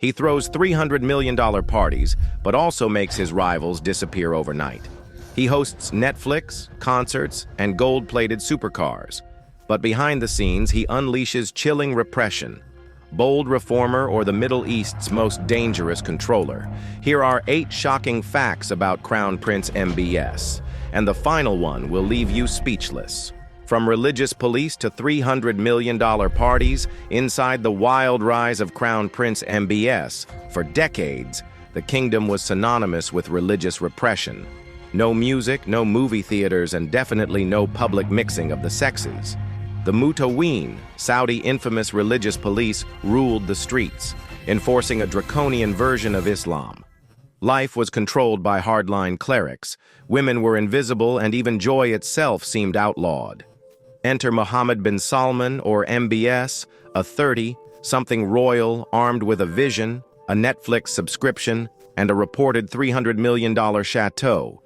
He throws $300 million parties, but also makes his rivals disappear overnight. He hosts Netflix, concerts, and gold-plated supercars. But behind the scenes, he unleashes chilling repression. Bold reformer or the Middle East's most dangerous controller. Here are 8 shocking facts about Crown Prince MBS. And the final one will leave you speechless. From religious police to $300 million parties, inside the wild rise of Crown Prince MBS, for decades, the kingdom was synonymous with religious repression. No music, no movie theaters, and definitely no public mixing of the sexes. The Mutaween, Saudi infamous religious police, ruled the streets, enforcing a draconian version of Islam. Life was controlled by hardline clerics. Women were invisible, and even joy itself seemed outlawed. Enter Mohammed bin Salman, or MBS, a 30-something royal armed with a vision, a Netflix subscription, and a reported $300 million chateau.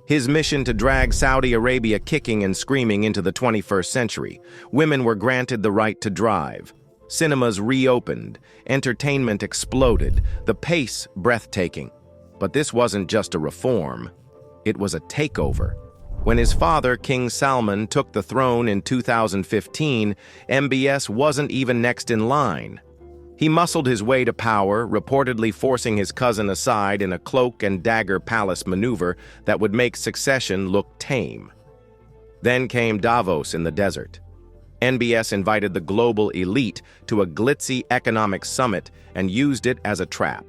His mission to drag Saudi Arabia kicking and screaming into the 21st century. Women were granted the right to drive. Cinemas reopened. Entertainment exploded. The pace breathtaking. But this wasn't just a reform. It was a takeover. When his father, King Salman, took the throne in 2015, MBS wasn't even next in line. He muscled his way to power, reportedly forcing his cousin aside in a cloak and dagger palace maneuver that would make succession look tame. Then came Davos in the desert. MBS invited the global elite to a glitzy economic summit and used it as a trap.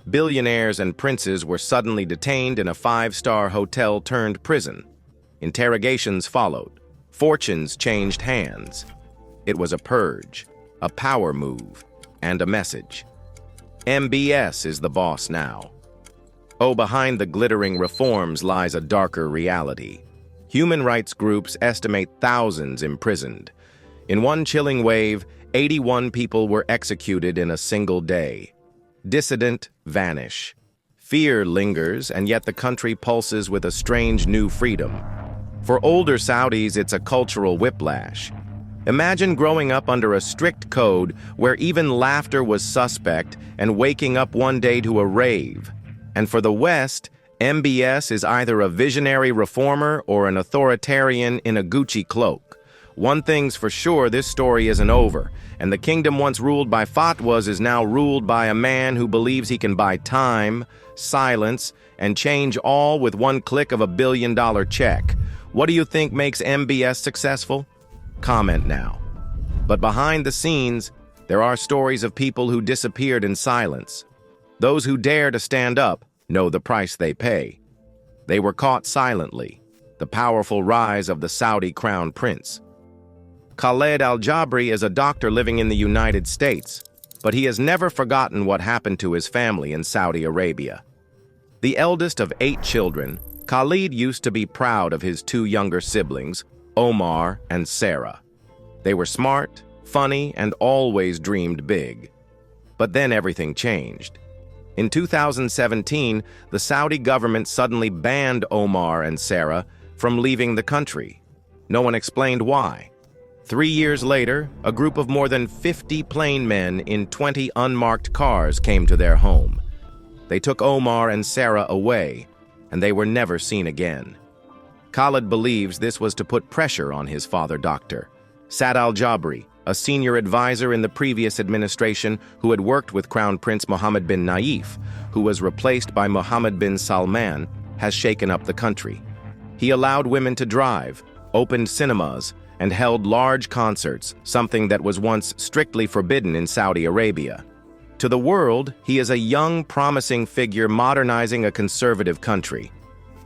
Billionaires and princes were suddenly detained in a 5-star hotel turned prison. Interrogations followed. Fortunes changed hands. It was a purge, a power move, and a message. MBS is the boss now. Oh, behind the glittering reforms lies a darker reality. Human rights groups estimate thousands imprisoned. In one chilling wave, 81 people were executed in a single day. Dissident vanish. Fear lingers, and yet the country pulses with a strange new freedom. For older Saudis, it's a cultural whiplash. Imagine growing up under a strict code where even laughter was suspect and waking up one day to a rave. And for the West, MBS is either a visionary reformer or an authoritarian in a Gucci cloak. One thing's for sure, this story isn't over, and the kingdom once ruled by fatwas is now ruled by a man who believes he can buy time, silence, and change all with one click of a billion-dollar check. What do you think makes MBS successful? Comment now. But behind the scenes, there are stories of people who disappeared in silence. Those who dare to stand up know the price they pay. They were caught silently, the powerful rise of the Saudi crown prince. Khaled al-Jabri is a doctor living in the United States, but he has never forgotten what happened to his family in Saudi Arabia. The eldest of 8 children, Khalid used to be proud of his 2 younger siblings, Omar and Sarah. They were smart, funny, and always dreamed big. But then everything changed. In 2017, the Saudi government suddenly banned Omar and Sarah from leaving the country. No one explained why. 3 years later, a group of more than 50 plain men in 20 unmarked cars came to their home. They took Omar and Sarah away, and they were never seen again. Khalid believes this was to put pressure on his father, Dr. Saad al-Jabri, a senior advisor in the previous administration who had worked with Crown Prince Mohammed bin Naif, who was replaced by Mohammed bin Salman, has shaken up the country. He allowed women to drive, opened cinemas, and held large concerts, something that was once strictly forbidden in Saudi Arabia. To the world, he is a young, promising figure modernizing a conservative country.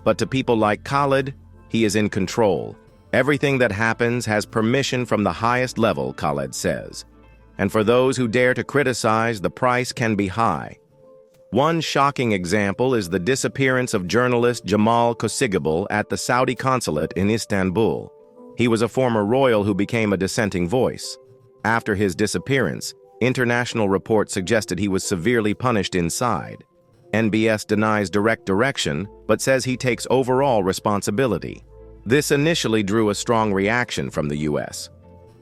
But to people like Khalid, he is in control. Everything that happens has permission from the highest level, Khalid says. And for those who dare to criticize, the price can be high. One shocking example is the disappearance of journalist Jamal Khashoggi at the Saudi consulate in Istanbul. He was a former royal who became a dissenting voice. After his disappearance, international reports suggested he was severely punished inside. MBS denies direct direction, but says he takes overall responsibility. This initially drew a strong reaction from the U.S.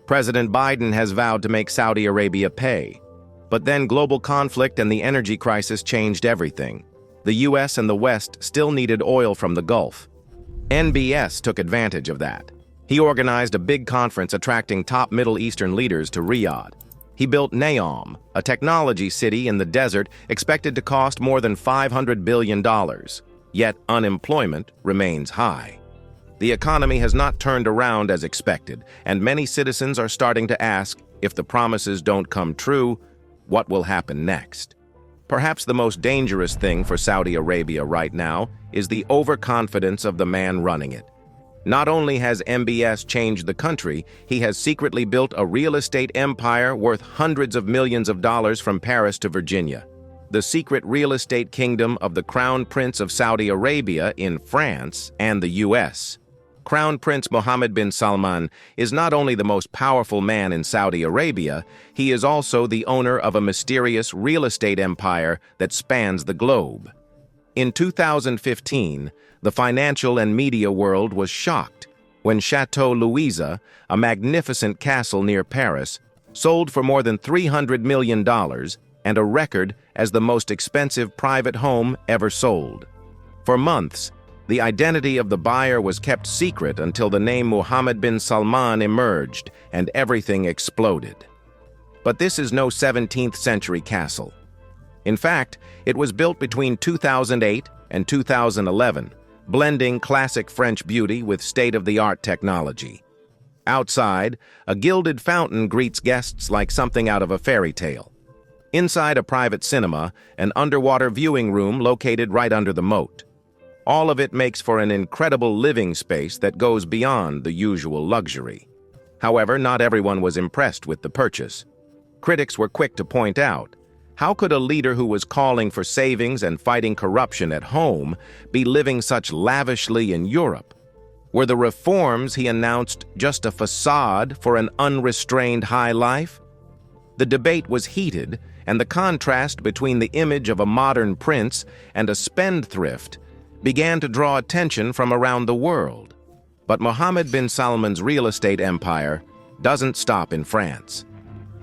President Biden has vowed to make Saudi Arabia pay. But then global conflict and the energy crisis changed everything. The US and the West still needed oil from the Gulf. MBS took advantage of that. He organized a big conference attracting top Middle Eastern leaders to Riyadh. He built Neom, a technology city in the desert expected to cost more than $500 billion. Yet unemployment remains high. The economy has not turned around as expected, and many citizens are starting to ask, if the promises don't come true, what will happen next? Perhaps the most dangerous thing for Saudi Arabia right now is the overconfidence of the man running it. Not only has MBS changed the country, he has secretly built a real estate empire worth hundreds of millions of dollars from Paris to Virginia. The secret real estate kingdom of the Crown Prince of Saudi Arabia in France and the US. Crown Prince Mohammed bin Salman is not only the most powerful man in Saudi Arabia, he is also the owner of a mysterious real estate empire that spans the globe. In 2015, the financial and media world was shocked when Chateau Louisa, a magnificent castle near Paris, sold for more than $300 million and a record as the most expensive private home ever sold. For months, the identity of the buyer was kept secret until the name Mohammed bin Salman emerged and everything exploded. But this is no 17th century castle. In fact, it was built between 2008 and 2011, blending classic French beauty with state-of-the-art technology. Outside, a gilded fountain greets guests like something out of a fairy tale. Inside a private cinema, an underwater viewing room located right under the moat. All of it makes for an incredible living space that goes beyond the usual luxury. However, not everyone was impressed with the purchase. Critics were quick to point out, how could a leader who was calling for savings and fighting corruption at home be living such lavishly in Europe? Were the reforms he announced just a facade for an unrestrained high life? The debate was heated, and the contrast between the image of a modern prince and a spendthrift began to draw attention from around the world. But Mohammed bin Salman's real estate empire doesn't stop in France.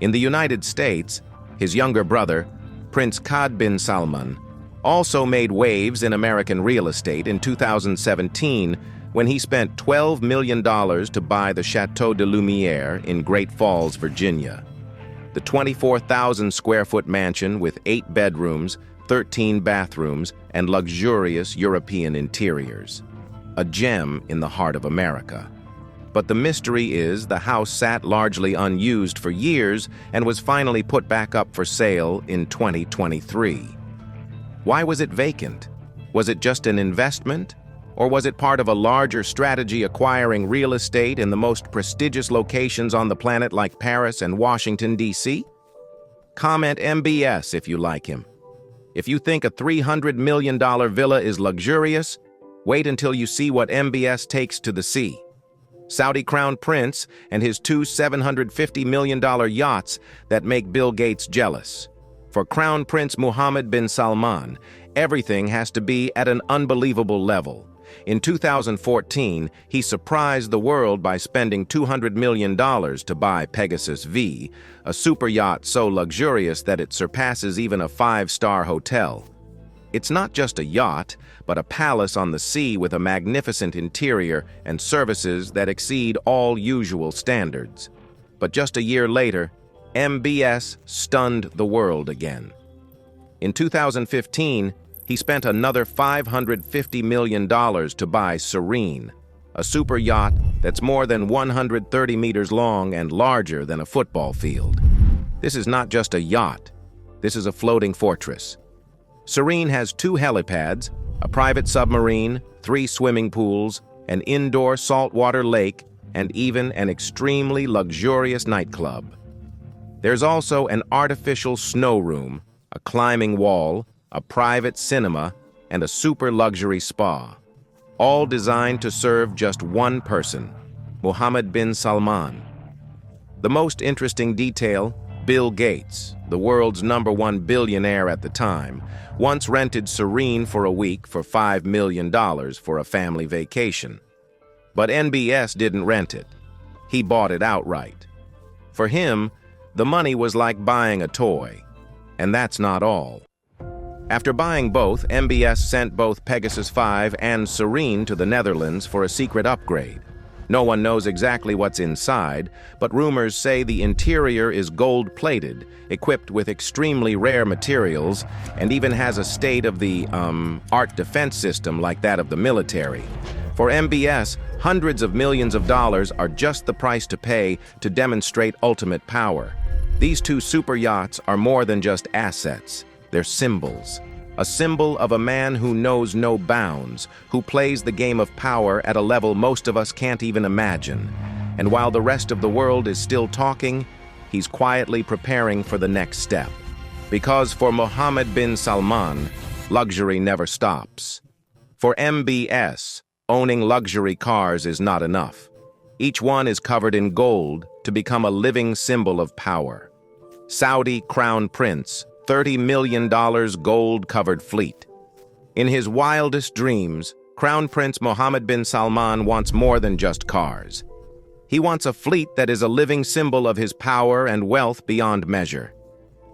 In the United States, his younger brother, Prince Mohammed bin Salman, also made waves in American real estate in 2017 when he spent $12 million to buy the Chateau de Lumiere in Great Falls, Virginia. The 24,000-square-foot mansion with 8 bedrooms, 13 bathrooms, and luxurious European interiors. A gem in the heart of America. But the mystery is the house sat largely unused for years and was finally put back up for sale in 2023. Why was it vacant? Was it just an investment? Or was it part of a larger strategy acquiring real estate in the most prestigious locations on the planet like Paris and Washington, D.C.? Comment MBS if you like him. If you think a $300 million villa is luxurious, wait until you see what MBS takes to the sea. Saudi Crown Prince and his 2 $750 million yachts that make Bill Gates jealous. For Crown Prince Mohammed bin Salman, everything has to be at an unbelievable level. In 2014, he surprised the world by spending $200 million to buy Pegasus V, a super yacht so luxurious that it surpasses even a 5-star hotel. It's not just a yacht, but a palace on the sea with a magnificent interior and services that exceed all usual standards. But just a year later, MBS stunned the world again. In 2015, he spent another $550 million to buy Serene, a super yacht that's more than 130 meters long and larger than a football field. This is not just a yacht. This is a floating fortress. Serene has 2 helipads, a private submarine, 3 swimming pools, an indoor saltwater lake, and even an extremely luxurious nightclub. There's also an artificial snow room, a climbing wall, a private cinema, and a super luxury spa, all designed to serve just one person, Mohammed bin Salman. The most interesting detail, Bill Gates, the world's #1 billionaire at the time, once rented Serene for a week for $5 million for a family vacation. But MBS didn't rent it. He bought it outright. For him, the money was like buying a toy. And that's not all. After buying both, MBS sent both Pegasus 5 and Serene to the Netherlands for a secret upgrade. No one knows exactly what's inside, but rumors say the interior is gold-plated, equipped with extremely rare materials, and even has a state-of-the-art defense system like that of the military. For MBS, hundreds of millions of dollars are just the price to pay to demonstrate ultimate power. These two super yachts are more than just assets. They're symbols. A symbol of a man who knows no bounds, who plays the game of power at a level most of us can't even imagine. And while the rest of the world is still talking, he's quietly preparing for the next step. Because for Mohammed bin Salman, luxury never stops. For MBS, owning luxury cars is not enough. Each one is covered in gold to become a living symbol of power. Saudi Crown Prince, $30 million gold-covered fleet. In his wildest dreams, Crown Prince Mohammed bin Salman wants more than just cars. He wants a fleet that is a living symbol of his power and wealth beyond measure.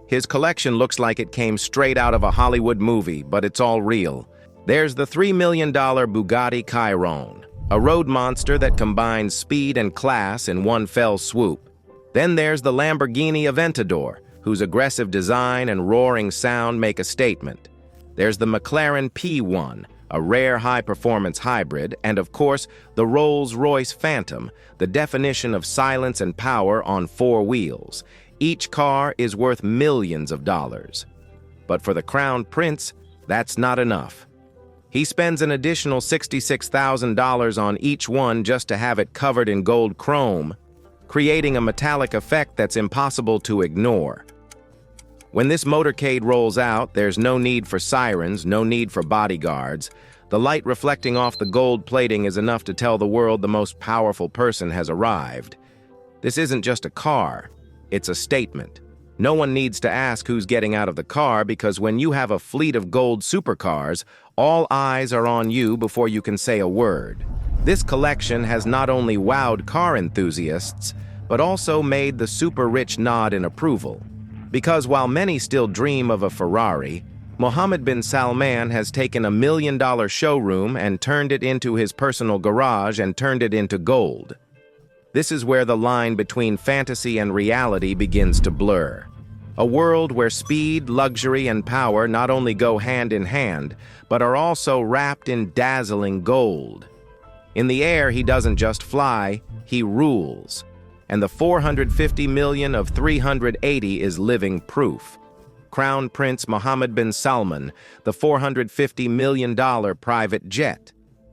His collection looks like it came straight out of a Hollywood movie, but it's all real. There's the $3 million Bugatti Chiron, a road monster that combines speed and class in one fell swoop. Then there's the Lamborghini Aventador, whose aggressive design and roaring sound make a statement. There's the McLaren P1, a rare high-performance hybrid, and of course, the Rolls-Royce Phantom, the definition of silence and power on four wheels. Each car is worth millions of dollars. But for the Crown Prince, that's not enough. He spends an additional $66,000 on each one just to have it covered in gold chrome, creating a metallic effect that's impossible to ignore. When this motorcade rolls out, there's no need for sirens, no need for bodyguards. The light reflecting off the gold plating is enough to tell the world the most powerful person has arrived. This isn't just a car, it's a statement. No one needs to ask who's getting out of the car because when you have a fleet of gold supercars, all eyes are on you before you can say a word. This collection has not only wowed car enthusiasts, but also made the super-rich nod in approval. Because while many still dream of a Ferrari, Mohammed bin Salman has taken $1 million showroom and turned it into his personal garage and turned it into gold. This is where the line between fantasy and reality begins to blur. A world where speed, luxury, and power not only go hand in hand, but are also wrapped in dazzling gold. In the air, he doesn't just fly, he rules. And the 450 million of 380 is living proof. Crown Prince Mohammed bin Salman, the $450 million private jet.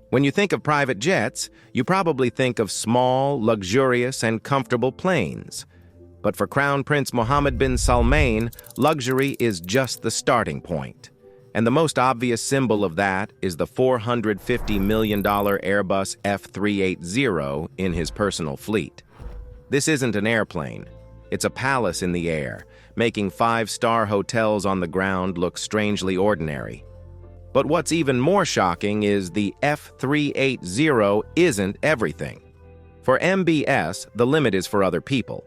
When you think of private jets, you probably think of small, luxurious, and comfortable planes. But for Crown Prince Mohammed bin Salman, luxury is just the starting point. And the most obvious symbol of that is the $450 million Airbus F380 in his personal fleet. This isn't an airplane. It's a palace in the air, making five-star hotels on the ground look strangely ordinary. But what's even more shocking is the F380 isn't everything. For MBS, the limit is for other people.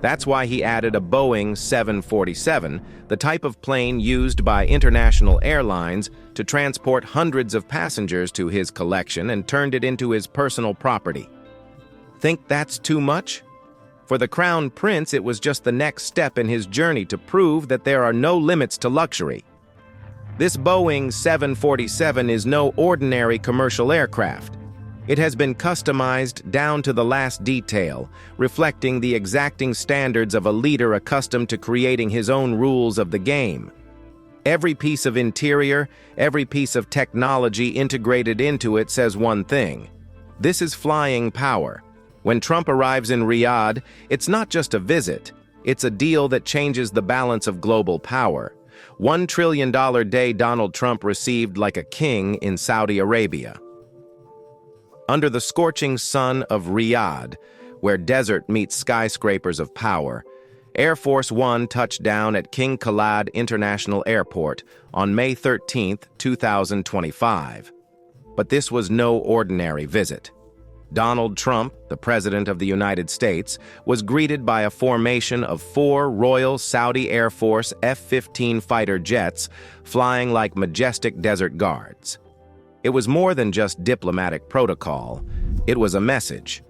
That's why he added a Boeing 747, the type of plane used by international airlines to transport hundreds of passengers to his collection and turned it into his personal property. Think that's too much? For the Crown Prince, it was just the next step in his journey to prove that there are no limits to luxury. This Boeing 747 is no ordinary commercial aircraft. It has been customized down to the last detail, reflecting the exacting standards of a leader accustomed to creating his own rules of the game. Every piece of interior, every piece of technology integrated into it says one thing: this is flying power. When Trump arrives in Riyadh, it's not just a visit, it's a deal that changes the balance of global power. $1 trillion day Donald Trump received like a king in Saudi Arabia. Under the scorching sun of Riyadh, where desert meets skyscrapers of power, Air Force One touched down at King Khalid International Airport on May 13, 2025. But this was no ordinary visit. Donald Trump, the President of the United States, was greeted by a formation of 4 Royal Saudi Air Force F-15 fighter jets flying like majestic desert guards. It was more than just diplomatic protocol, it was a message.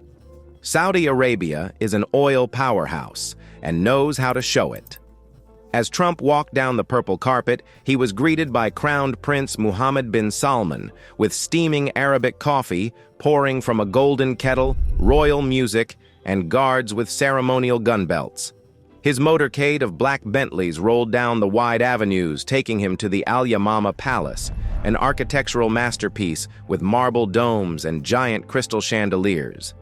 Saudi Arabia is an oil powerhouse and knows how to show it. As Trump walked down the purple carpet, he was greeted by crowned Prince Mohammed bin Salman with steaming Arabic coffee pouring from a golden kettle, royal music, and guards with ceremonial gun belts. His motorcade of black Bentleys rolled down the wide avenues, taking him to the Al Yamama Palace, an architectural masterpiece with marble domes and giant crystal chandeliers.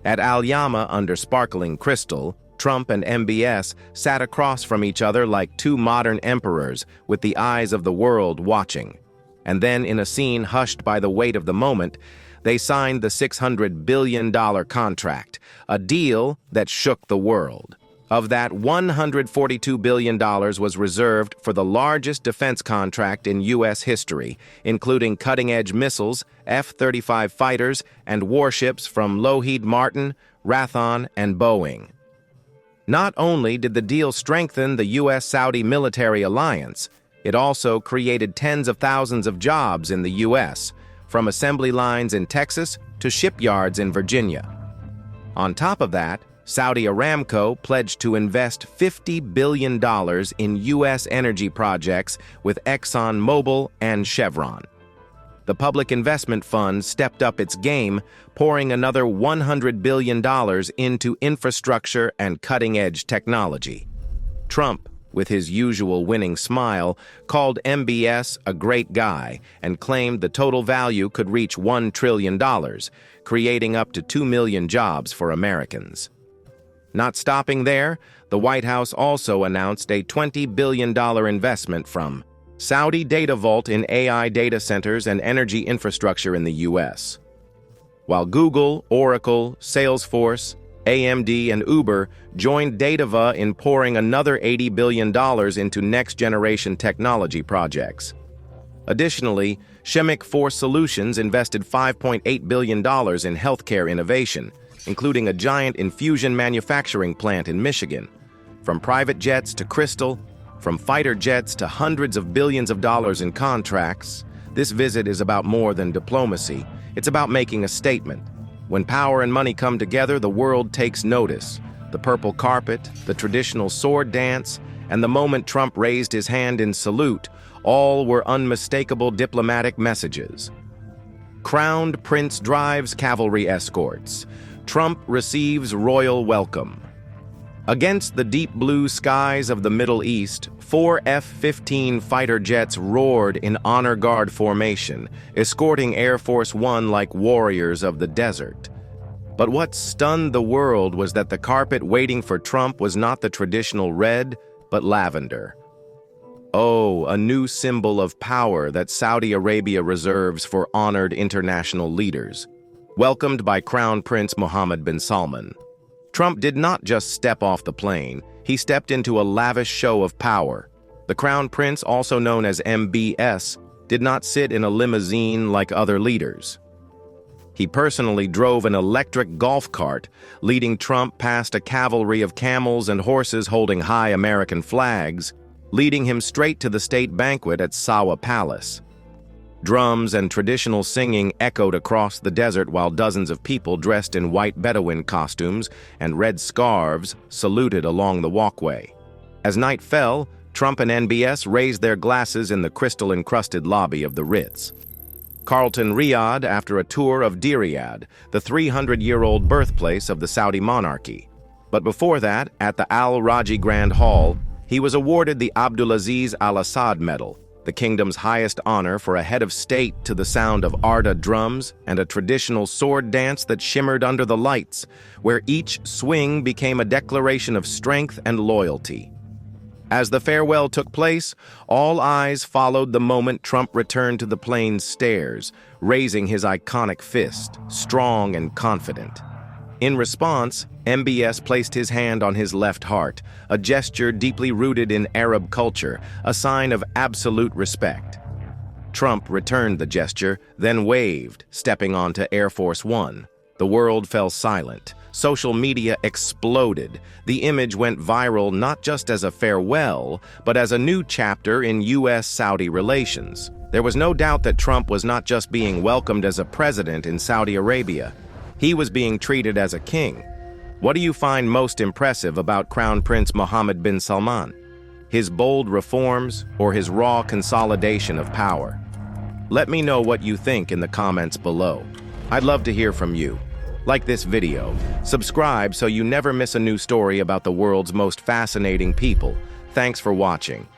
At Al Yama, under sparkling crystal, Trump and MBS sat across from each other like 2 modern emperors with the eyes of the world watching. And then, in a scene hushed by the weight of the moment, they signed the $600 billion contract, a deal that shook the world. Of that, $142 billion was reserved for the largest defense contract in U.S. history, including cutting-edge missiles, F-35 fighters, and warships from Lockheed Martin, Raytheon, and Boeing. Not only did the deal strengthen the U.S.-Saudi military alliance, it also created tens of thousands of jobs in the U.S., from assembly lines in Texas to shipyards in Virginia. On top of that, Saudi Aramco pledged to invest $50 billion in U.S. energy projects with ExxonMobil and Chevron. The Public Investment Fund stepped up its game, pouring another $100 billion into infrastructure and cutting-edge technology. Trump, with his usual winning smile, called MBS a great guy and claimed the total value could reach $1 trillion, creating up to 2 million jobs for Americans. Not stopping there, the White House also announced a $20 billion investment from Saudi Data Vault in AI data centers and energy infrastructure in the U.S. While Google, Oracle, Salesforce, AMD, and Uber joined Datava in pouring another $80 billion into next-generation technology projects. Additionally, Chemic Force Solutions invested $5.8 billion in healthcare innovation, including a giant infusion manufacturing plant in Michigan. From private jets to crystal, from fighter jets to hundreds of billions of dollars in contracts, this visit is about more than diplomacy. It's about making a statement. When power and money come together, the world takes notice. The purple carpet, the traditional sword dance, and the moment Trump raised his hand in salute, all were unmistakable diplomatic messages. Crowned Prince drives cavalry escorts. Trump receives royal welcome. Against the deep blue skies of the Middle East, 4 F-15 fighter jets roared in honor guard formation, escorting Air Force One like warriors of the desert. But what stunned the world was that the carpet waiting for Trump was not the traditional red, but lavender. Oh, a new symbol of power that Saudi Arabia reserves for honored international leaders. Welcomed by Crown Prince Mohammed bin Salman, Trump did not just step off the plane, he stepped into a lavish show of power. The Crown Prince, also known as MBS, did not sit in a limousine like other leaders. He personally drove an electric golf cart, leading Trump past a cavalry of camels and horses holding high American flags, leading him straight to the state banquet at Sawa Palace. Drums and traditional singing echoed across the desert while dozens of people dressed in white Bedouin costumes and red scarves saluted along the walkway. As night fell, Trump and MBS raised their glasses in the crystal-encrusted lobby of the Ritz. Carlton Riyadh after a tour of Riyadh, the 300-year-old birthplace of the Saudi monarchy. But before that, at the Al Raji Grand Hall, he was awarded the Abdulaziz Al Assad Medal, the kingdom's highest honor for a head of state to the sound of Arda drums and a traditional sword dance that shimmered under the lights, where each swing became a declaration of strength and loyalty. As the farewell took place, all eyes followed the moment Trump returned to the plane's stairs, raising his iconic fist, strong and confident. In response, MBS placed his hand on his left heart, a gesture deeply rooted in Arab culture, a sign of absolute respect. Trump returned the gesture, then waved, stepping onto Air Force One. The world fell silent. Social media exploded. The image went viral not just as a farewell, but as a new chapter in U.S.-Saudi relations. There was no doubt that Trump was not just being welcomed as a president in Saudi Arabia. He was being treated as a king. What do you find most impressive about Crown Prince Mohammed bin Salman? His bold reforms or his raw consolidation of power? Let me know what you think in the comments below. I'd love to hear from you. Like this video, subscribe so you never miss a new story about the world's most fascinating people. Thanks for watching.